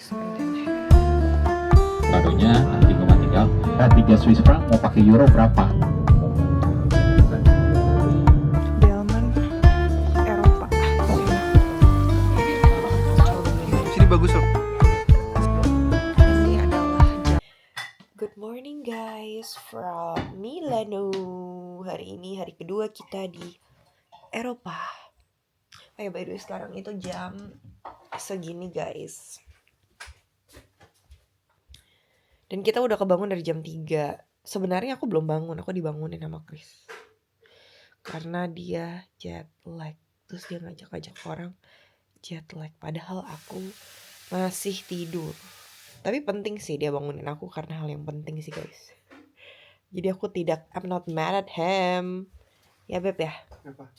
cheese and then Kadonya nanti cuma tinggal 3 Swiss franc, mau pakai euro berapa? Delman Eropa. Sini bagus loh. Ini adalah Good morning guys from Milano. Hari ini hari kedua kita di Eropa. By the way sekarang itu jam segini guys. Dan kita udah kebangun dari jam 3. Sebenarnya aku belum bangun, aku dibangunin sama Chris. Karena dia jet lag. Terus dia ngajak-ngajak orang jet lag. Padahal aku masih tidur. Tapi penting sih dia bangunin aku karena hal yang penting sih guys. Jadi I'm not mad at him. Ya Beb ya. Apa?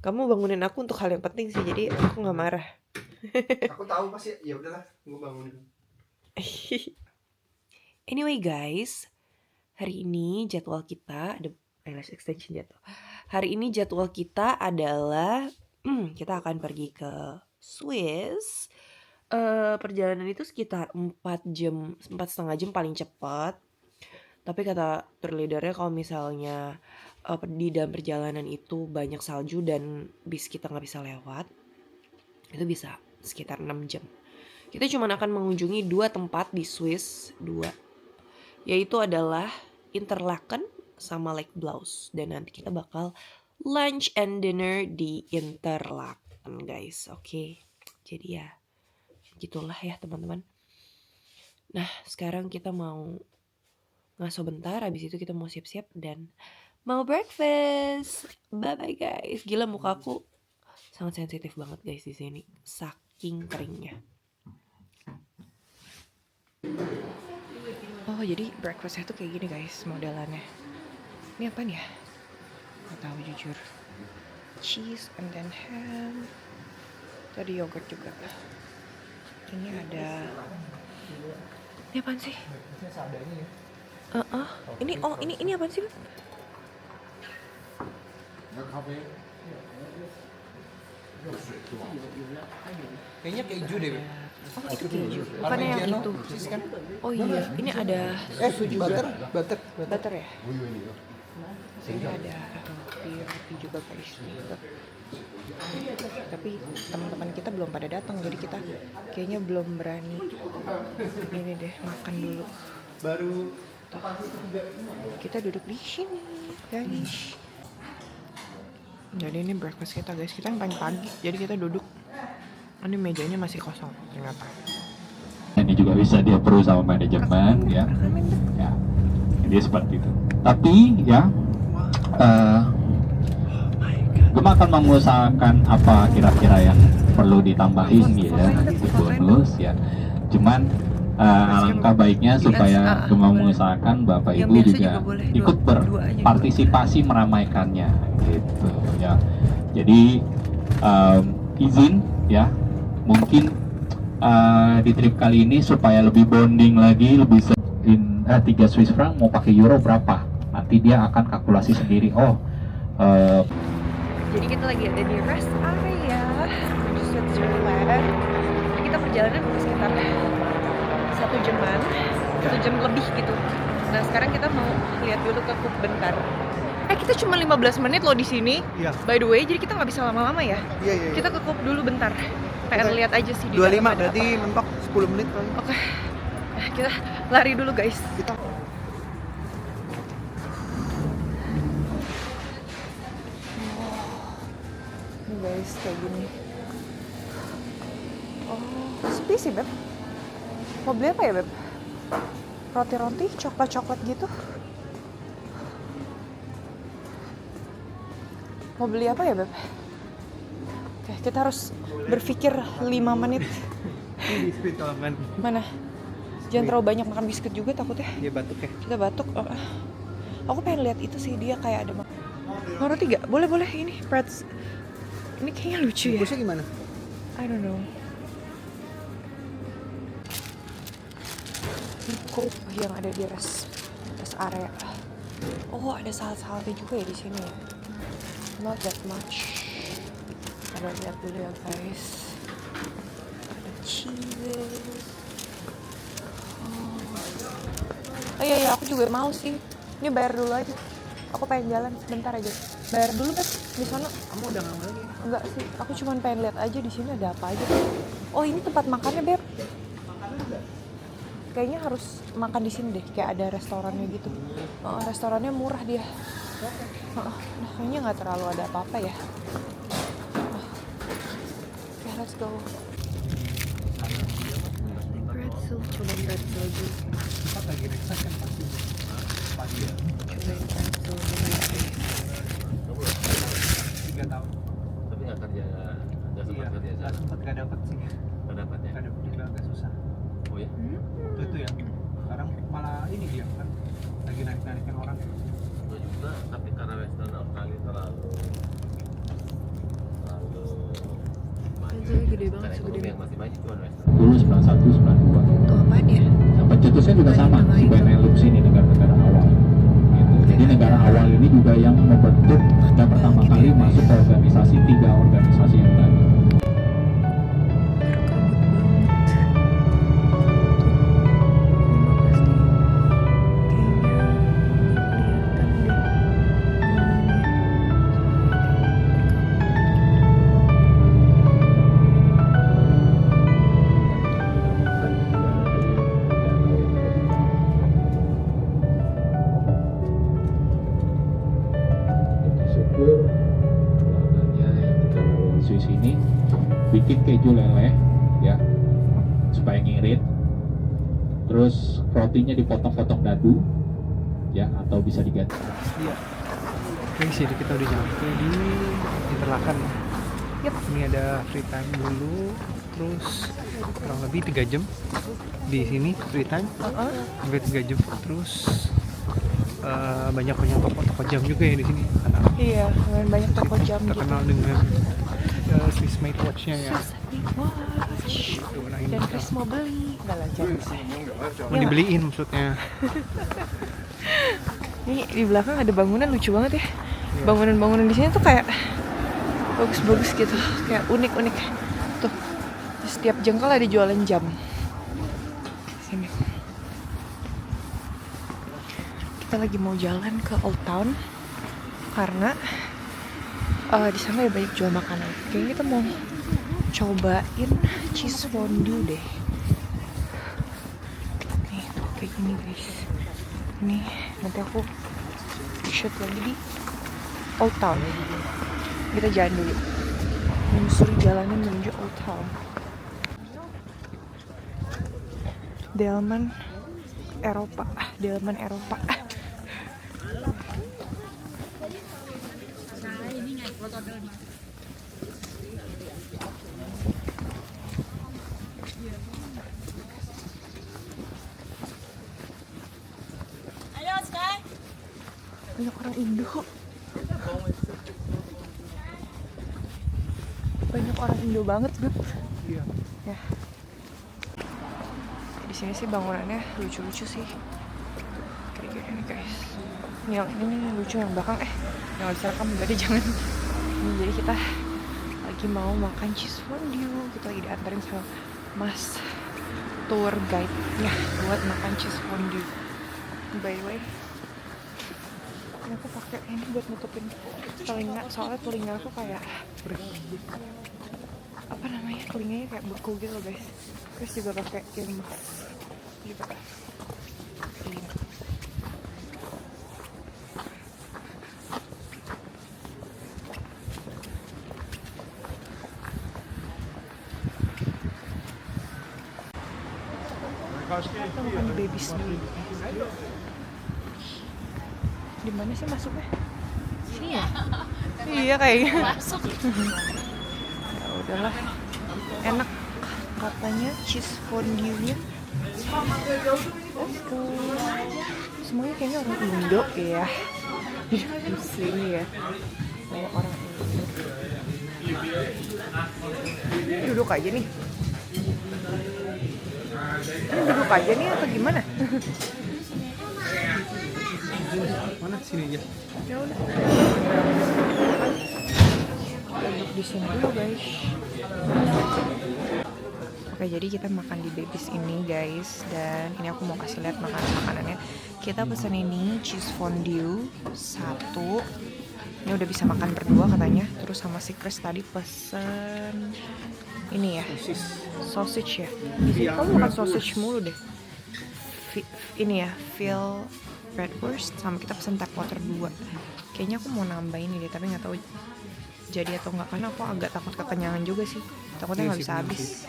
Kamu bangunin aku untuk hal yang penting sih, jadi aku gak marah. Aku tahu pasti. Ya udahlah, gue bangunin. Anyway guys, hari ini jadwal kita ada eyelash extension jatuh. Hari ini jadwal kita adalah kita akan pergi ke Swiss. Perjalanan itu sekitar 4 jam, 4,5 jam paling cepat. Tapi kata tour leadernya kalau misalnya di dalam perjalanan itu banyak salju dan bis kita nggak bisa lewat, itu bisa sekitar 6 jam. Kita cuma akan mengunjungi 2 tempat di Swiss, yaitu adalah Interlaken sama Lake Blaus. Dan nanti kita bakal lunch and dinner di Interlaken guys. Oke. Jadi ya gitulah ya teman-teman. Nah sekarang kita mau ngaso bentar, habis itu kita mau siap-siap dan mau breakfast. Bye bye guys. Gila muka aku sangat sensitif banget guys di sini, saking keringnya. Oh jadi breakfastnya tuh kayak gini guys modelannya. Ini apaan ya? Gak tahu jujur. Cheese and then ham. Tadi yogurt juga. Ini ada. Ini apaan sih? Ini apaan sih? Kayaknya keju deh. Oh itu keju. Bukannya yang itu. Kan? Oh iya, ini ada susu juga. Butter. Ya. Ini ada roti juga guys. Tapi teman-teman kita belum pada datang, jadi kita kayaknya belum berani. Ini deh makan dulu. Baru. Kita duduk di sini guys. Jadi ini breakfast kita guys. Kita yang paling pagi, jadi kita duduk. Ini mejanya masih kosong ternyata. Ini juga bisa dia approve sama manajemen ya. Ya. Dia seperti itu. Tapi ya Gema akan mengusahakan apa kira-kira yang perlu ditambahin gitu ya, di bonus ya. Cuman alangkah baiknya supaya Gema mengusahakan Bapak Ibu juga ikut berpartisipasi meramaikannya gitu ya. Jadi izin ya, mungkin di trip kali ini supaya lebih bonding lagi, lebih 3 Swiss franc mau pakai euro berapa, nanti dia akan kalkulasi sendiri. Jadi kita lagi ada di rest area menuju Switzerland. Jadi kita perjalanan sekitar 1 jaman, 1 jam lebih gitu. Nah sekarang kita mau lihat dulu ke Coop bentar. Kita cuma 15 menit loh di sini. Iya. By the way, jadi kita nggak bisa lama-lama ya. Iya. Kita ke Coop dulu bentar. Pengen lihat aja sih. 25 berarti mentok 10 menit kali. Oke. Nah, kita lari dulu guys. Kita Ini guys kayak gini. Oh, sepi sih Beb. Mau beli apa ya Beb? Roti-roti, coklat-coklat gitu. Mau beli apa ya Beb? Oke, kita harus berpikir 5 menit. ini biskuit kalau kan. Mana? Jangan terlalu banyak makan biskuit juga takutnya. Dia batuk ya. Kita batuk. Aku pengen lihat itu sih, dia kayak ada mau roti gak? Boleh ini Prats. Ini kayaknya lucu ya. Bungkusnya gimana? I don't know. Oh, yang ada di rest area. Oh, ada salad-saladnya juga ya di sini ya. Not that much. Kita lihat dulu ya guys. Ada cheese. aku juga mau sih. Ini bayar dulu aja. Aku pengen jalan sebentar aja. Bayar dulu Beb di sana. Kamu udah nggak mau lagi? Enggak sih, aku cuma pengen lihat aja di sini ada apa aja. Oh ini tempat makannya Beb. Kayaknya harus makan di sini deh, kayak ada restorannya gitu. Restorannya murah dia. Nah, kayaknya nggak terlalu ada apa-apa ya. Oke, let's go. Pretzel, coba pretzel dulu. Tempat lagi reksak kan pasti. Pasti ya. Cobain pretzel dulu. 3 tahun. Tapi nggak kerja, nggak sempat kerja Nggak sana. sempet nggak dapet sih. Nggak dapat ya? Nggak dapet juga agak susah. Oh ya? Itu ya. Sekarang malah ini dia kan lagi narik-narikin orang. Itu juga, tapi karena Western Australia terlalu Pretzelnya gede banget, bukan segede ekonomi yang banget. masih maju cuma Western. Dulu 91, 92. Tuh apaan ya? Yang pencetusnya juga sama, si Benelux ini negara-negara awal. Gitu. Jadi negara awal ini juga yang membentuk dan pertama kali masuk ke organisasi 3 organisasi yang tadi. Syukur warnanya yang kita lawan Swiss ini bikin keju leleh ya supaya ngirit, terus rotinya dipotong-potong dadu ya atau bisa diganti. Iya. Oke sih kita udah nyampe di Interlaken. Yep. Ini ada free time dulu, terus kurang lebih 3 jam di sini free time. Hampir 3 jam terus banyak toko-toko jam juga ya di sini karena Iya, banyak toko jam gitu. terkenal dengan Swiss made watch-nya ya. Watch. Tuh, nah ini Dan kita Chris mau beli. Enggak lah, jangan. mau dibeliin maksudnya. Ini di belakang ada bangunan lucu banget ya. Bangunan-bangunan di sini tuh kayak bagus-bagus gitu, kayak unik-unik. Tuh, di setiap jengkal ada jualan jam. Sini. Kita lagi mau jalan ke Old Town karena di sana ada banyak jual makanan. Kayaknya kita mau cobain cheese fondue deh. Nih, tuh kayak gini guys. Ini nanti aku shoot lagi di Old Town. Kita jalan dulu. Menyusuri jalanan menuju Old Town. Delman Eropa. Delman Eropa. Banyak orang Indo. Banyak orang Indo banget, Beb. Iya. Ya. Di sini sih bangunannya lucu-lucu sih. Kayak gini guys. Ini lucu yang belakang yang bisa rekam berarti jangan. Ini jadi kita lagi mau makan cheese fondue. Kita lagi diantarin sama Mas tour guide-nya buat makan cheese fondue. By the way, ini aku pakai ini buat nutupin telinga, soalnya telinga aku kayak apa namanya, telinganya kayak beku gitu loh guys. Terus juga pakai earmuffs gitu. Ini. Kita makan di Baby's dulu. Di mana sih masuknya? Sini ya? Iya kayaknya. Masuk. Ya udahlah. Enak katanya cheese fondue-nya. Semuanya kayaknya orang Indo ya. Di sini ya. Banyak orang Indo. Duduk aja nih. Ini duduk aja nih atau gimana? Mana sini aja. Ya udah. Duduk di sini dulu guys. Oke, jadi kita makan di Babies ini guys. Dan ini aku mau kasih lihat makanannya. Kita pesen ini cheese fondue 1. Ini udah bisa makan berdua katanya. Terus sama si Chris tadi pesen ini ya, sausage ya. Kamu makan sausage mulu deh. Ini ya, veal bratwurst. Sama kita pesen tap water 2. Kayaknya aku mau nambah ini deh, tapi nggak tahu jadi atau enggak, karena aku agak takut kekenyangan juga sih. Takutnya nggak bisa habis.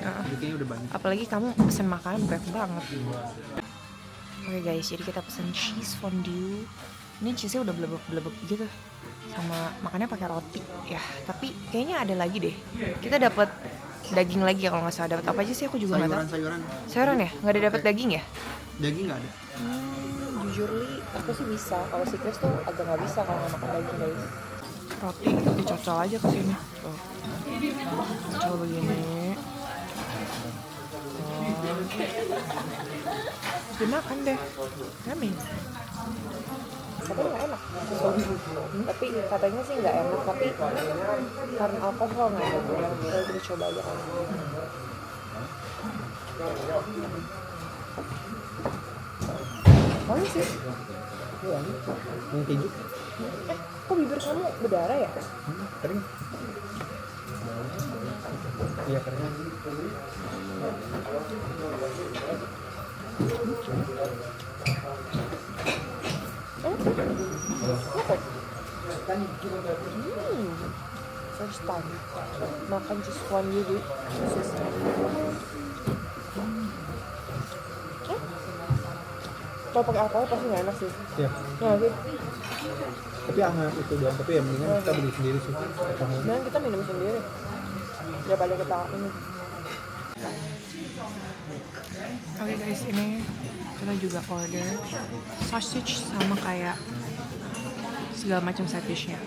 Apalagi kamu pesen makanan banyak banget. Oke guys, jadi kita pesen cheese fondue. Ini cheese-nya udah blebek gitu. Sama makannya pakai roti ya. Tapi kayaknya ada lagi deh. Kita dapat daging lagi ya kalau nggak salah. Dapat apa aja sih aku juga nggak tahu. Sayuran ya? Nggak ada dapat daging ya? Daging nggak ada. Jujur li, aku sih bisa. Kalau si Chris tuh agak nggak bisa kalau nggak makan daging guys. Roti dicocol aja ke sini. Tuh. Coba begini. Dimakan deh. Yummy. Tapi nggak enak. Tapi katanya sih nggak enak. Tapi karena alkohol nggak ada. Kita udah coba aja. Mana sih? Yang keju? Kok bibir kamu berdarah ya? Kering. Iya kering. First time makan cheese fondue di Swiss. Kalau pakai alkohol pasti nggak enak sih. Iya. Nah, sih. Tapi hangat itu doang. Tapi ya mendingan kita beli sendiri sih. Dan kita minum sendiri. Daripada kita ini. Oke guys, ini kita juga order sausage sama kayak segala macam side dishnya.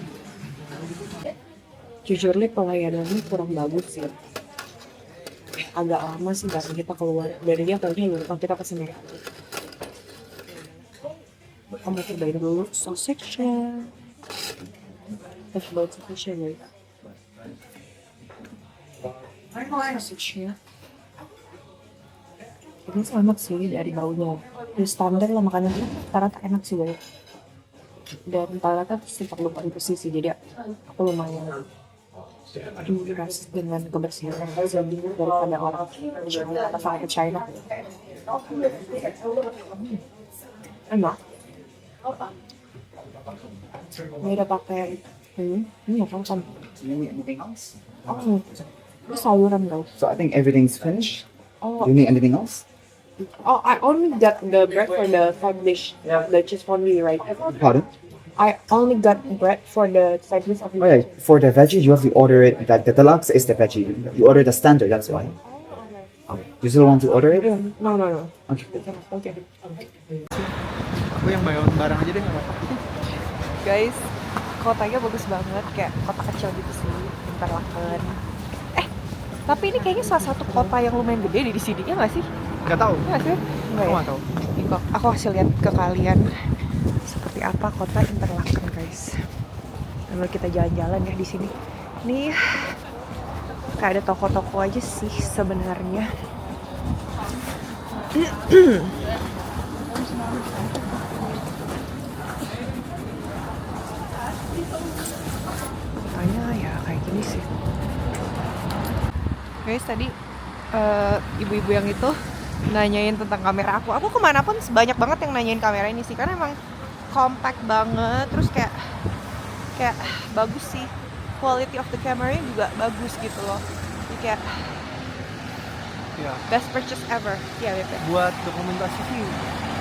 Jujur nih pelayanannya kurang bagus sih. Agak lama sih karena kita keluar. Dan dia kayaknya lupa kita pesen ya. Kamu cobain dulu sausage-nya. Kita cobain sausage-nya ya. Sausage-nya. Ini sih enak sih dari baunya. Di standar lah makanan rata-rata enak sih guys. Dan rata-rata sih perlu konsumsi sih, jadi aku lumayan impressed dengan kebersihan daripada orang kata sama ke China. Enak. Ini udah pakai ini ya kan? Oh, ini sayuran guys. So I think everything's finished. Oh, Do you need anything else? oh, I only got the bread for the side dish, the cheese fondue, right? Pardon? I only got bread for the side dish of Oh yeah, for the veggie you have to order it. That the deluxe is the veggie. You order the standard. That's why. You still want to order it? No. Okay. Okay. Aku yang bayar barang aja deh nggak apa-apa. Guys, kotanya bagus banget, kayak kota kecil gitu sih, Interlaken. Tapi ini kayaknya salah satu kota yang lumayan gede di sini, ya nggak sih? Nggak tahu. Nggak sih? Aku ya? nggak tahu. Aku kasih lihat ke kalian seperti apa kota Interlaken guys. Lalu kita jalan-jalan ya di sini. Nih, kayak ada toko-toko aja sih sebenarnya. Kotanya ya kayak gini sih. Guys, tadi ibu-ibu yang itu nanyain tentang kamera aku. Aku kemana pun banyak banget yang nanyain kamera ini sih, karena emang compact banget, terus kayak bagus sih, quality of the camera juga bagus gitu loh. Jadi kayak Ya. best purchase ever. Iya, Buat dokumentasi sih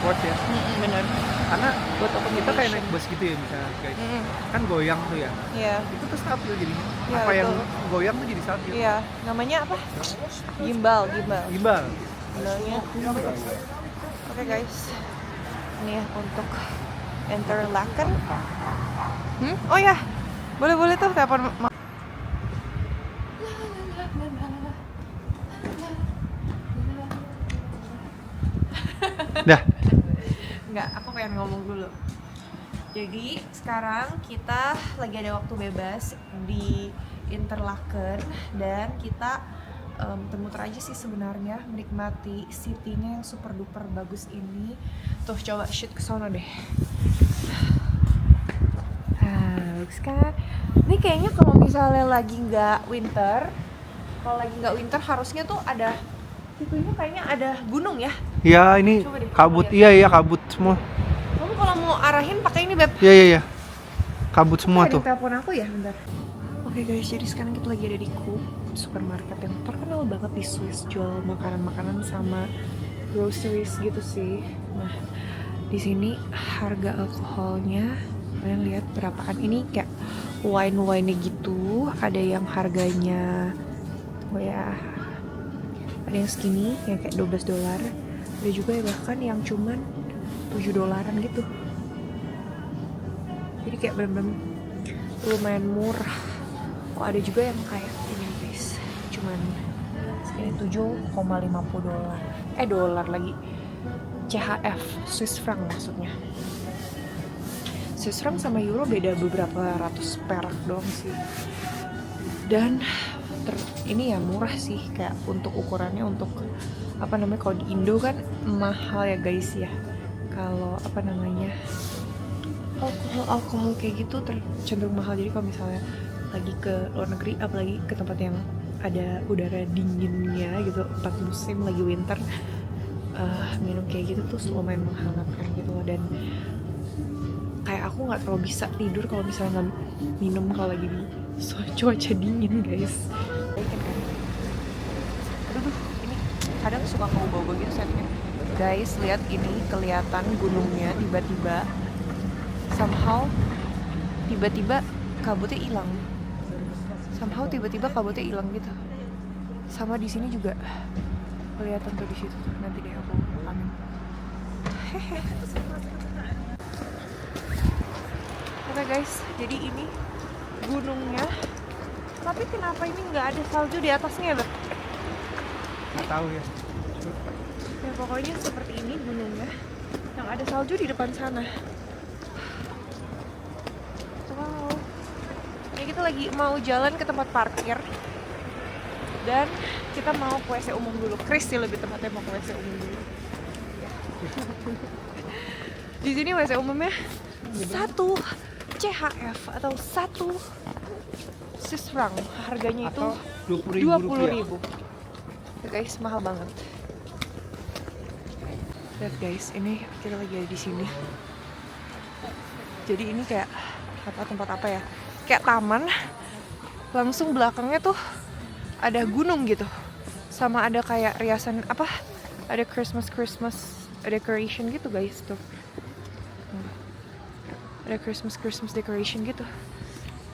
worth ya. bener. Karena Buat kita dokumentasi. kayak naik bus gitu ya misalnya guys. Kan goyang tuh ya. Iya, Itu tuh stabil jadinya. Iya, Apa yang betul. goyang tuh jadi stabil. iya. Namanya apa? Gimbal. Gimbal. Bilangnya. Oke guys, ini ya untuk Interlaken. Oh ya, boleh tuh telepon. Dah. Enggak, aku pengen ngomong dulu. Jadi sekarang kita lagi ada waktu bebas di Interlaken dan kita muter-muter aja sih sebenarnya, menikmati city-nya yang super duper bagus ini. Tuh coba shoot ke sono deh. Bagus kan? Ini kayaknya kalau misalnya lagi nggak winter, harusnya tuh ada itunya, kayaknya ada gunung ya. Ya ini Coba deh, kabut, coba iya kabut semua. Kamu kalau mau arahin pakai ini, Beb. Iya. Kabut semua Ada tuh. yang telepon aku ya, bentar. Oke guys, jadi sekarang kita lagi ada di Coop, supermarket yang terkenal banget di Swiss, jual makanan-makanan sama groceries gitu sih. Nah, di sini harga alkoholnya kalian lihat berapaan, ini kayak wine gitu. Ada yang harganya ada yang segini yang kayak $12. Ada juga ya bahkan yang cuman $7 gitu. Jadi kayak bener-bener lumayan murah. Oh, ada juga yang kayak ini guys, cuman segini $7,50. Dolar lagi. CHF, Swiss franc maksudnya. Swiss franc sama euro beda beberapa ratus perak doang sih. Dan ini ya murah sih, kayak untuk ukurannya, untuk kalau di Indo kan mahal ya guys ya. Kalau alkohol kayak gitu cenderung mahal. Jadi kalau misalnya lagi ke luar negeri, apalagi ke tempat yang ada udara dinginnya gitu, 4 musim lagi winter, minum kayak gitu tuh lumayan menghangatkan gitu loh. Dan kayak aku nggak terlalu bisa tidur kalau misalnya nggak minum kalau lagi di cuaca dingin guys. Aduh, ini kadang suka mau bau gitu setnya. Guys, lihat ini, kelihatan gunungnya tiba-tiba kabutnya hilang. Kabutnya hilang gitu. Sama di sini juga kelihatan tuh di situ. Nanti deh aku rekamin. Oke guys, jadi ini gunungnya. Tapi kenapa ini nggak ada salju di atasnya, Bet? Nggak tahu ya. Ya pokoknya seperti ini gunungnya, yang ada salju di depan sana. Wow. Ya kita lagi mau jalan ke tempat parkir, dan kita mau ke WC umum dulu. Chris sih lebih tepatnya mau ke WC umum dulu. Di sini WC umumnya 1 CHF atau 1 Swiss franc. Harganya itu 20.000. Ya guys, mahal banget. Lihat guys, ini kita lagi ada di sini. Jadi ini kayak tempat apa ya? Kayak taman. Langsung belakangnya tuh ada gunung gitu. Sama ada kayak riasan ada Christmas decoration gitu guys tuh. Ada Christmas decoration gitu.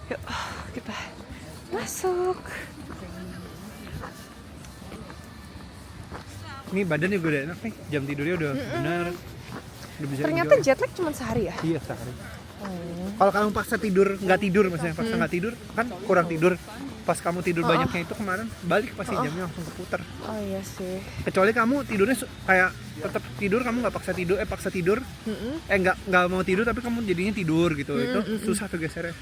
Yuk, kita masuk. Ini badan juga udah enak nih, jam tidurnya udah benar. Udah bisa Ternyata enjoy. jet lag cuma sehari ya? Iya sehari. Kalau kamu paksa nggak tidur maksudnya paksa nggak tidur kan kurang tidur. Pas kamu tidur banyaknya itu kemarin balik pasti jamnya langsung keputar. Oh iya sih. Kecuali kamu tidurnya kayak tetap tidur, kamu nggak paksa tidur, nggak mau tidur tapi kamu jadinya tidur gitu. Itu susah tuh gesernya.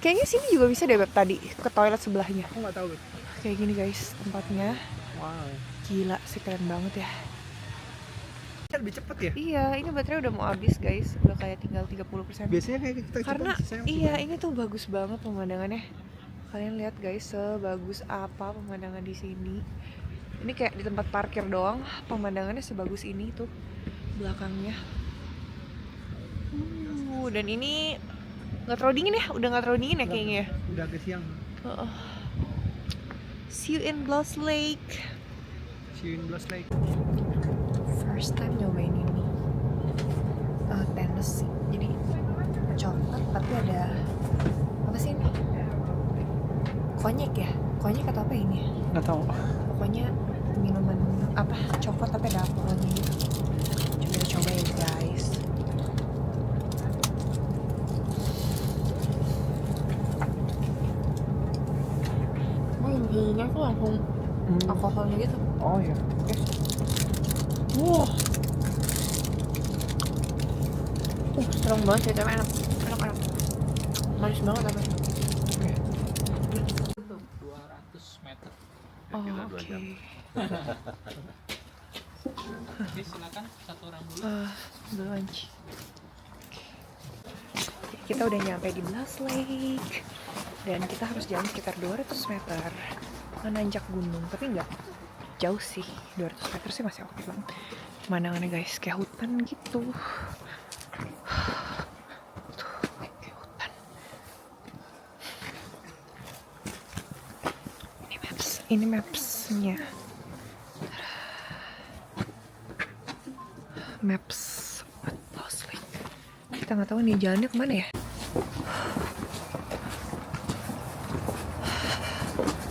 Kayaknya sini juga bisa deh, Beb, tadi ke toilet sebelahnya. Aku nggak tahu. Beb. Kayak gini guys tempatnya. Wow. Gila sih, keren banget ya. Lebih cepet ya. Iya, ini baterai udah mau habis guys. Udah kayak tinggal 30%. Biasanya kayak kita Karena iya, ini tuh bagus banget pemandangannya. Kalian lihat guys, sebagus apa pemandangan di sini. Ini kayak di tempat parkir doang, pemandangannya sebagus ini tuh belakangnya. Dan ini nggak terlalu dingin ya, udah nggak terlalu dingin ya kayaknya ya. Udah agak siang. See you in Bloss Lake. See you in Bloss Lake. First time nyobain ini. Tennessee. Jadi coklat tapi ada apa sih ini? Konyek ya? Konyek atau apa ini? Nggak tahu. Pokoknya minuman coklat tapi ada alkoholnya gitu. Coba ya guys. Hidungnya tuh langsung alkoholnya gitu. Oh iya. Oke. Wow. Strong banget sih, tapi enak. Manis banget tapi. 200 meter. Oh, Kira-kira 2 oke. jam. Oke, silakan satu orang dulu. Lunch. Kita udah nyampe di Blas Lake dan kita harus jalan sekitar 200 meter menanjak gunung, tapi nggak jauh sih, 200 meter sih masih oke banget. Pemandangannya guys kayak hutan gitu. Tuh, kayak hutan. Ini mapsnya. Maps buat Blas Lake. Kita nggak tahu nih jalannya kemana ya.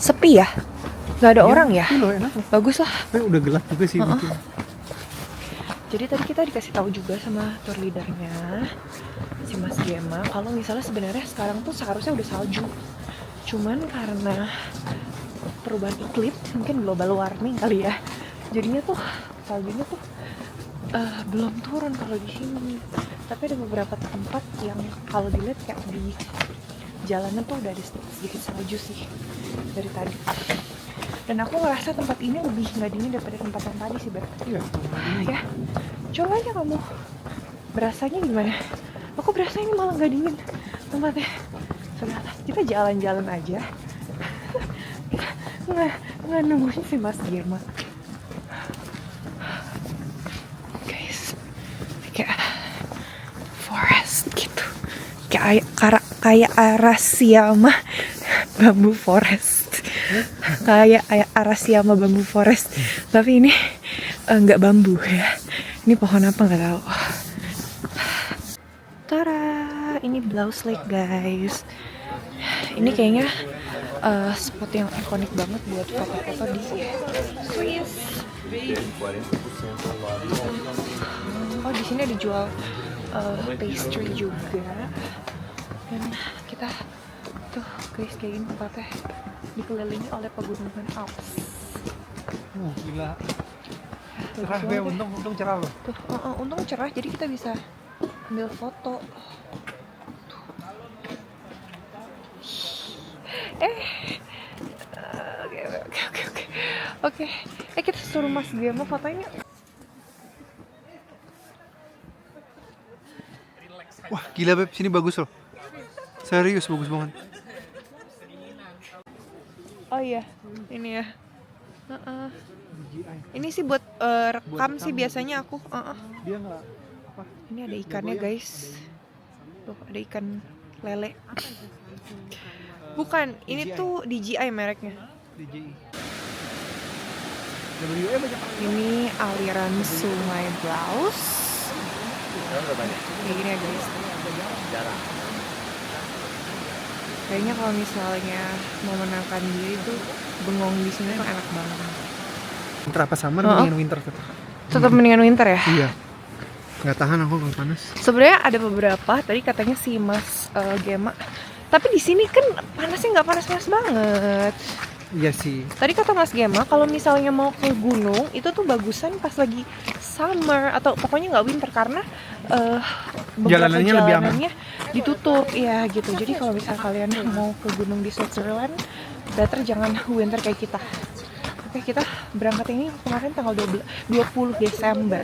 Sepi ya, nggak ada orang ya. Ini loh enak loh. Bagus lah. Tapi udah gelap juga sih mungkin. Jadi tadi kita dikasih tahu juga sama tour leadernya, si Mas Gema, kalau misalnya sebenarnya sekarang tuh seharusnya udah salju. Cuman karena perubahan iklim, mungkin global warming kali ya. Jadinya tuh saljunya tuh belum turun kalau di sini. Tapi ada beberapa tempat yang kalau dilihat kayak di jalanan tuh udah ada sedikit salju sih dari tadi. Dan aku ngerasa tempat ini lebih nggak dingin daripada tempat yang tadi sih, Ber. Iya. Ya, coba aja kamu berasanya gimana? Aku berasa ini malah nggak dingin tempatnya. Sudah, kita jalan-jalan aja. nggak nungguin si Mas Gema. Guys, kayak forest gitu. Kayak Arashiyama bambu forest. Kayak Arashiyama bambu forest. Tapi ini nggak bambu ya. Ini pohon apa nggak tahu. Tara, ini Blas Lake guys. Ini kayaknya spot yang ikonik banget buat foto-foto di Swiss. Oh, di sini dijual pastry juga. Dan kita tuh guys kayak gini tempatnya dikelilingi oleh pegunungan Alps. Gila. Cerah be, untung cerah loh. Tuh, untung cerah jadi kita bisa ambil foto. Oke. Kita suruh Mas Gema fotonya. Wah, gila Beb, sini bagus loh. Serius bagus banget. Oh iya, ini ya. Ini sih buat rekam sih biasanya aku. Dia nggak apa? Ini ada ikannya guys. Tuh ada ikan lele. Bukan, ini tuh DJI mereknya. DJI. WE banyak. Ini aliran sungai Blaus. Kayak gini ya guys. Kayaknya kalau misalnya mau menangkan diri tuh bengong di sini tuh enak banget. Winter apa summer? Mendingan winter tetap. Tetap mendingan winter ya. Iya. Nggak tahan aku kalau panas. Sebenarnya ada beberapa tadi katanya si Mas Gema. Tapi di sini kan panasnya nggak panas-panas banget. Iya sih. Tadi kata Mas Gema kalau misalnya mau ke gunung itu tuh bagusan pas lagi summer atau pokoknya nggak winter karena beberapa Jalanannya lebih aman. jalanannya ditutup ya gitu. Jadi kalau misal kalian mau ke gunung di Switzerland, better jangan winter kayak kita. Oke, kita berangkat ini kemarin tanggal 20 Desember.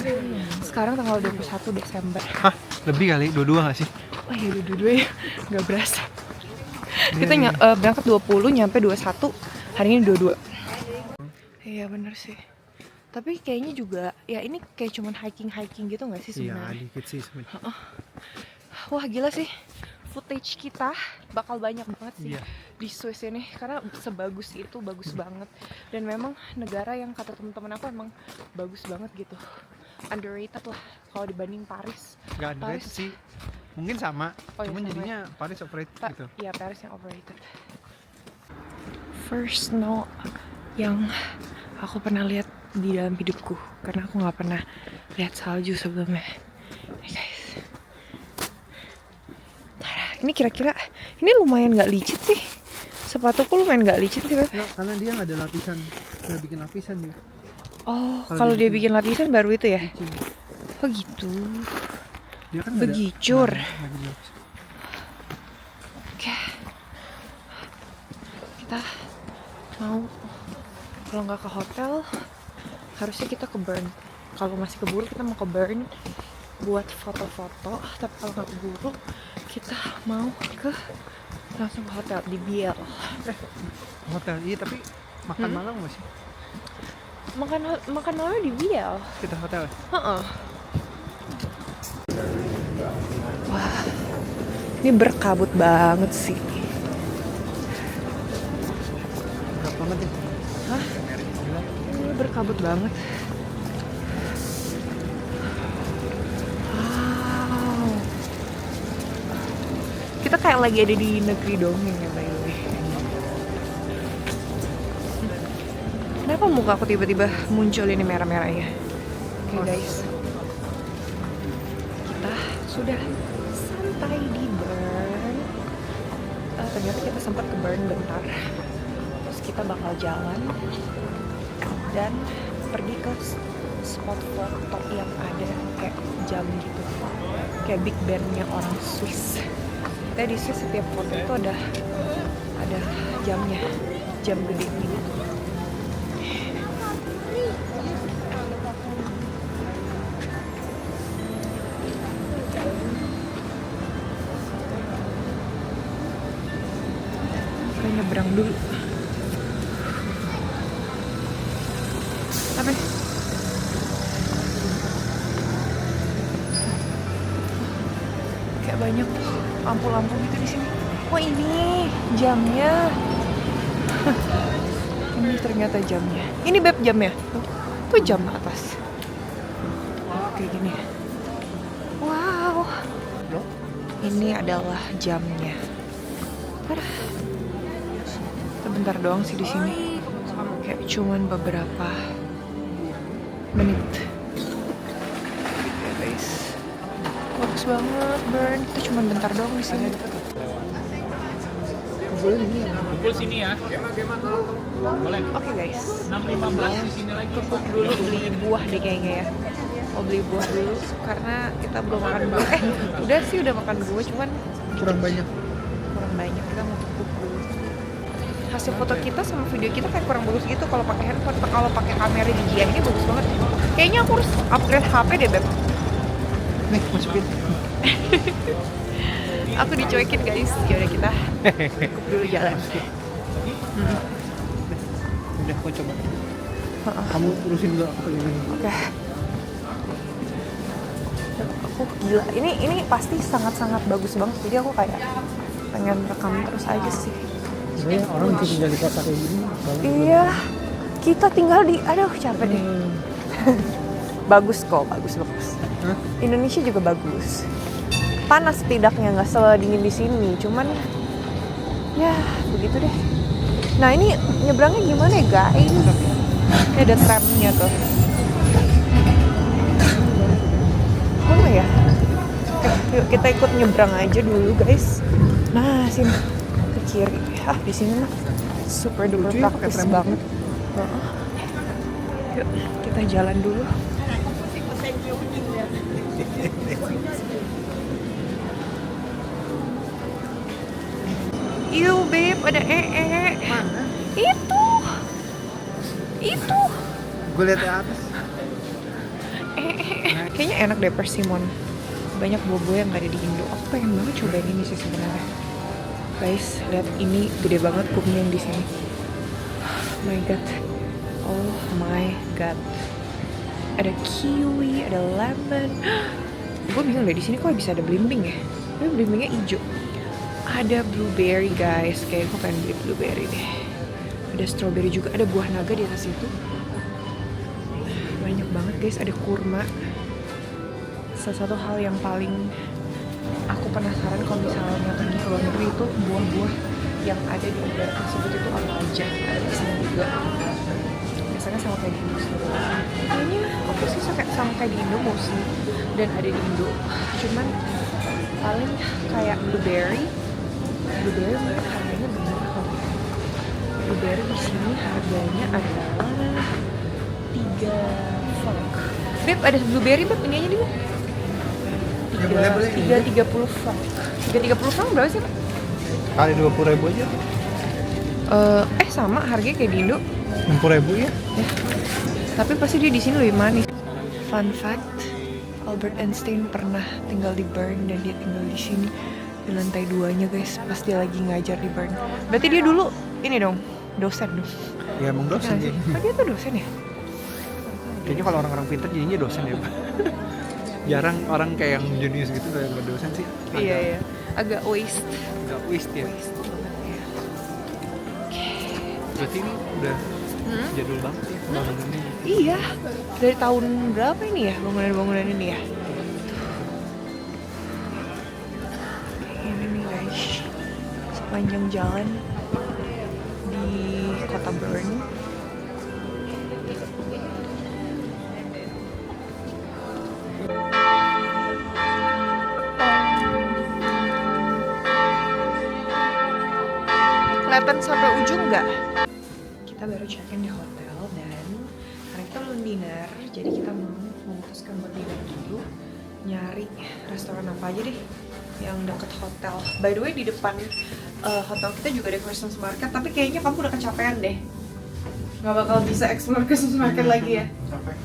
Sekarang tanggal 21 Desember. Hah? Lebih kali? Dua-dua nggak sih? Oh iya, dua-dua ya. Nggak berasa. Kita berangkat 20, nyampe 21. Hari ini 22. Iya bener sih. Tapi kayaknya juga, ya ini kayak cuman hiking gitu nggak sih sebenarnya? Iya, dikit sih sebenarnya. Wah gila sih. Footage kita bakal banyak banget sih Iya. di Swiss ini karena sebagus itu, bagus banget. Dan memang negara yang kata teman-teman aku emang bagus banget gitu, underrated lah kalau dibanding Paris. Nggak underrated sih. Mungkin sama, Oh, iya, cuman sama. jadinya Paris overrated gitu. Iya, Paris yang overrated. First snow yang aku pernah lihat di dalam hidupku karena aku nggak pernah lihat salju sebelumnya. Nih guys. Ini kira-kira, ini lumayan nggak licin sih. Sepatuku lumayan nggak licin sih, Beb. Nggak, karena dia nggak ada lapisan, nggak bikin lapisan dia. Oh, Kalau kalau dia dibikin bikin lapisan baru itu ya? licin. Oh gitu. Dia kan nggak ada- Begicur. nggak ada lapisan. Oke. Kita mau Kalau nggak ke hotel, harusnya kita ke Burn. Kalau masih keburu kita mau ke Burn buat foto-foto. Tapi kalau nggak keburu, kita mau langsung ke hotel di Biel. Hotel, iya tapi makan malam masih. Makan malam di Biel. Kita hotel ya? Heeh. Wah, ini berkabut banget sih. Berapa banget ya? Hah? Ini berkabut banget. Wow. Kita kayak lagi ada di negeri dongeng ya, by the way. Kenapa muka aku tiba-tiba muncul ini merah-merahnya? Oke guys, kita sudah sampai di Burn. Ternyata kita sempat ke Burn bentar. Terus kita bakal jalan dan pergi ke spot foto yang ada kayak jam gitu, kayak Big Band-nya orang Swiss. Kita di Swiss setiap foto itu ada jamnya, jam gede gitu. Kita nyebrang dulu. Apa nih? Kayak banyak lampu-lampu gitu di sini. Oh ini jamnya. Ini ternyata jamnya. Ini beb jamnya. Tuh jam atas. Kayak gini. Wow. Ini adalah jamnya. Sebentar doang sih di sini. Kayak cuman beberapa menit. Ya guys. Bagus banget, Burn. Kita cuman bentar doang di sini. Kumpul sini ya. Boleh. Oke guys. 6.15 di sini lagi. Cukup dulu beli buah deh kayaknya ya. Mau beli buah dulu karena kita belum makan buah. Udah sih udah makan buah cuman Kurang banyak. kita mau cukup dulu. Hasil foto kita sama video kita kayak kurang bagus gitu kalau pakai handphone. Kalau pakai kamera DJI ini bagus banget. Kayaknya aku harus upgrade HP deh, Beb. Nih, masukin. Aku dicuekin guys. Yaudah kita cukup dulu jalan. Udah, aku coba. Kamu urusin dulu aku ini. Oke. Aku gila. Ini pasti sangat-sangat bagus banget. Jadi aku kayak pengen rekam terus aja sih. Saya orang bisa tinggal di kota kayak gini. Iya. Kita tinggal di aduh capek deh. Bagus kok, bagus. Indonesia juga bagus. Panas setidaknya nggak sedingin di sini. Cuman ya begitu deh. Nah ini nyebrangnya gimana ya guys? Ini ada tramnya tuh. Mana ya? Yuk kita ikut nyebrang aja dulu guys. Nah sini ke kiri. Di sini mah super duper Lucu ya, pakai praktis tram. banget. Yuk kita jalan dulu. Iu beb, ada Mana? Itu. Gue lihat di atas. Kayaknya enak deh persimmon. Banyak buah-buah yang gak ada di Indo. Aku pengen banget cobain ini sih sebenarnya. Guys, lihat ini gede banget kuning di sini. My God. Oh my God. Ada kiwi, ada lemon. Gue bingung deh di sini kok bisa ada belimbing ya. Tapi belimbingnya hijau. Ada blueberry guys. Kayak gue pengen beli blueberry deh. Ada strawberry juga. Ada buah naga di atas itu. Banyak banget guys. Ada kurma. Salah satu hal yang paling aku penasaran kalau misalnya pergi ke luar negeri itu buah-buah yang ada di negara tersebut itu apa aja. Ada di sini juga. Biasanya sama kayak di Indo sih. Kayaknya aku sih sama kayak di Indo mostly dan ada di Indo. Cuman paling kayak blueberry mungkin harganya berapa kali? Blueberry di sini harganya adalah 3 franc. Beb ada blueberry beb ini aja dulu. Boleh. 330 franc. 330 franc berapa sih? Pak? Kali 20.000 aja. Sama harganya kayak di Indo. 60.000 ya. Tapi pasti dia di sini lebih manis. Fun fact, Albert Einstein pernah tinggal di Bern dan dia tinggal di sini di lantai 2-nya guys, pas dia lagi ngajar di Bern. Berarti dia dulu ini dong, dosen dong. Ya emang dosen Iya dia. nggak sih? Oh dia tuh dosen ya? Kayaknya kalau orang-orang pintar jadinya dosen ya Pak. Jarang orang kayak yang jenius gitu nggak dosen sih. Iya. Agak waste. Agak waste ya. Waste banget ya. Berarti ini udah jadul banget ya bangunannya. Iya, dari tahun berapa ini ya bangunan-bangunan ini ya? Kayak ini nih guys, sepanjang jalan di kota Bern. Kelihatan sampai ujung nggak? Kita baru check-in di hotel dan karena kita belum dinner, jadi kita memutuskan buat dinner dulu, nyari restoran apa aja deh yang deket hotel. By the way di depan hotel kita juga ada Christmas market, tapi kayaknya kamu udah kecapean deh, nggak bakal bisa explore Christmas market lagi ya. Capek.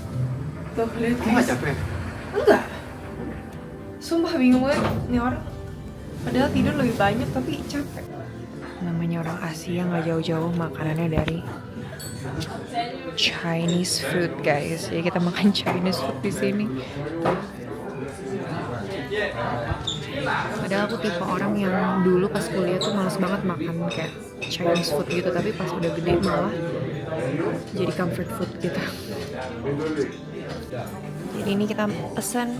Tuh lihat Kamu nggak guys. capek? Enggak, sumpah bingung banget nih orang, padahal tidur lebih banyak tapi capek. Namanya orang Asia nggak jauh-jauh makanannya dari Chinese food guys. Jadi kita makan Chinese food di sini. Padahal aku tipe orang yang dulu pas kuliah tuh males banget makan kayak Chinese food gitu, tapi pas udah gede malah jadi comfort food gitu. Jadi ini kita pesen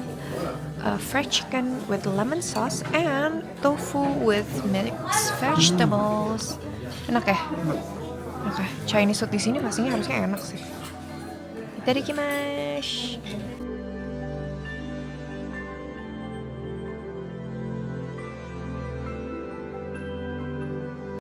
fried chicken with lemon sauce and tofu with mixed vegetables. Enak ya? Enak ya? Chinese food di sini pastinya harusnya enak sih. Itadakimasu.